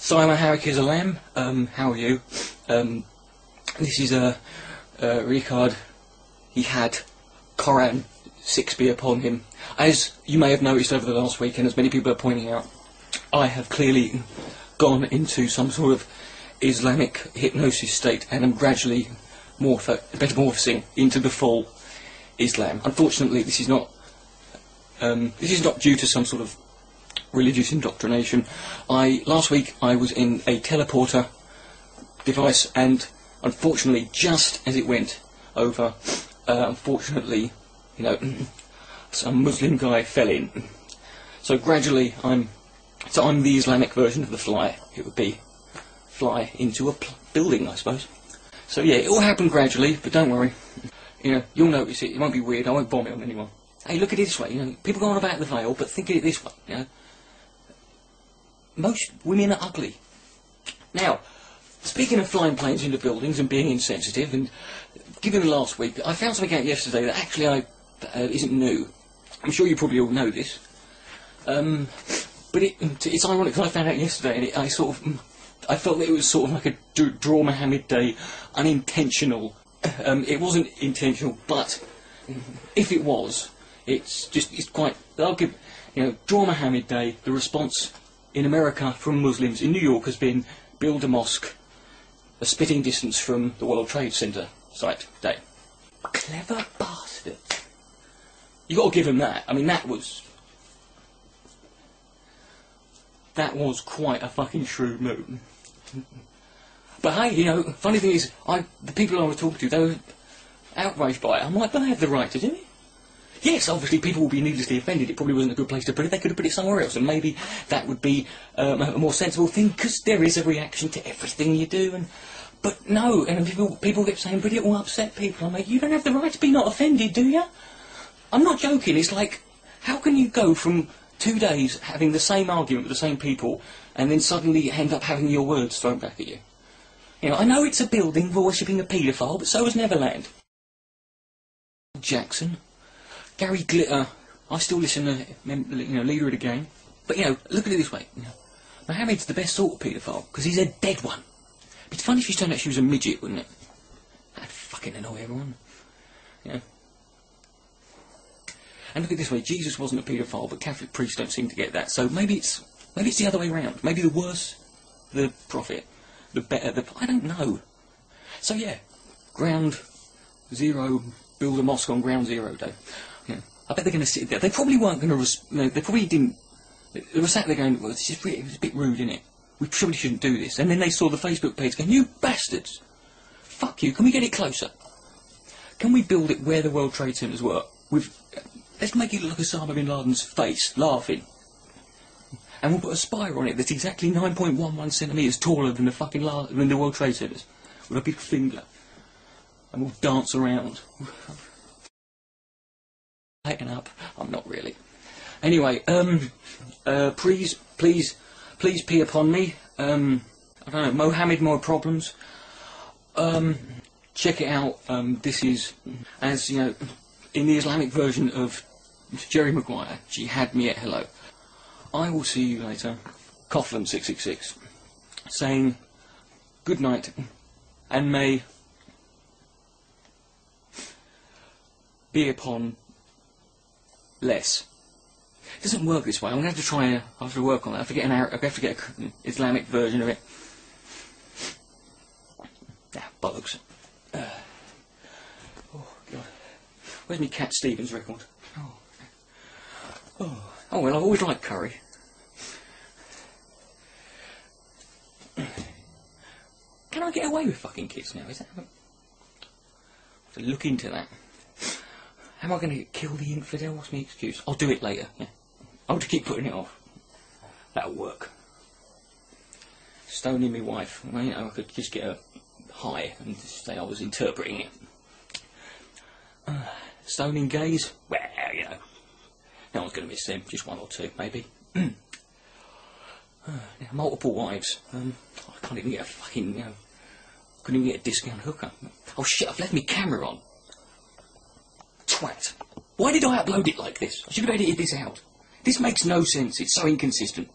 Simon Harrick is a lamb. How are you? This is Ricard. He had COUGHLAN666 be upon him. As you may have noticed over the last week, and as many people are pointing out, I have clearly gone into some sort of Islamic hypnosis state and am gradually metamorphosing into the full Islam. Unfortunately, this is not due to some sort of religious indoctrination. Last week I was in a teleporter device, and unfortunately, just as it went over, unfortunately, you know, some Muslim guy fell in. So gradually, I'm the Islamic version of the fly. It would be fly into a building, I suppose. So yeah, it all happened gradually, but don't worry. You know, you'll notice it. It won't be weird. I won't vomit on anyone. Hey, look at it this way. You know, people go on about the veil, but think of it this way. You know, most women are ugly. Now, speaking of flying planes into buildings and being insensitive, and given the last week, I found something out yesterday that actually isn't new. I'm sure you probably all know this. But it's ironic because I found out yesterday, and I felt that it was sort of like a Draw Mohammed Day, unintentional. It wasn't intentional, but if it was, it's quite. I'll give, you know, Draw Mohammed Day. The response in America from Muslims in New York has been build a mosque a spitting distance from the World Trade Center site day. Clever bastard. You got to give him that. I mean, that was quite a fucking shrewd move. But hey, you know, funny thing is, the people I was talking to, they were outraged by it. I'm like, but they have the right to do it. Yes, obviously people will be needlessly offended. It probably wasn't a good place to put it. They could have put it somewhere else, and maybe that would be a more sensible thing, because there is a reaction to everything you do. But no, and people kept saying, but it will upset people. I'm like, you don't have the right to be not offended, do you? I'm not joking. It's like, how can you go from 2 days having the same argument with the same people, and then suddenly end up having your words thrown back at you? You know, I know it's a building worshipping a paedophile, but so is Neverland. Jackson. Gary Glitter, I still listen to, you know, leader of the game. But, you know, look at it this way. You know, Mohammed's the best sort of paedophile, because he's a dead one. It's funny if she turned out she was a midget, wouldn't it? That'd fucking annoy everyone. You know. And look at it this way, Jesus wasn't a paedophile, but Catholic priests don't seem to get that. So maybe it's the other way around. Maybe the worse the prophet, the better the... I don't know. So yeah, Ground Zero, build a mosque on Ground Zero Day. Yeah. I bet they're going to sit there. They probably weren't going to... they probably didn't... They were sat there going, well, it was a bit rude, isn't it? We probably shouldn't do this. And then they saw the Facebook page going, you bastards! Fuck you, can we get it closer? Can we build it where the World Trade Centers were? Let's make it look like Osama bin Laden's face, laughing. And we'll put a spire on it that's exactly 9.11 centimetres taller than the World Trade Centers, with a big finger. And we'll dance around. Taken up. I'm not really. Anyway, please pee upon me. I don't know, Mohammed, more problems. Check it out. This is, as you know, in the Islamic version of Jerry Maguire, Jihad me at hello. I will see you later. COUGHLAN666 saying good night, and may be upon less. It doesn't work this way. I'm going to have to try. I have to work on that. I have to get an Islamic version of it. Ah, bollocks. Oh God. Where's my Cat Stevens record? Oh well. I've always liked curry. Can I get away with fucking kids now? Is that? I have to look into that. How am I going to kill the infidel? What's my excuse? I'll do it later. Yeah. I'll just keep putting it off. That'll work. Stoning my wife. Well, you know, I could just get a high and say I was interpreting it. Stoning gays? Well, you know, no one's going to miss them. Just one or two, maybe. Multiple wives. I can't even get a fucking, you know, couldn't even get a discount hooker. Oh shit! I've left my camera on. Twat. Why did I upload it like this? I should have edited this out. This makes no sense. It's so inconsistent.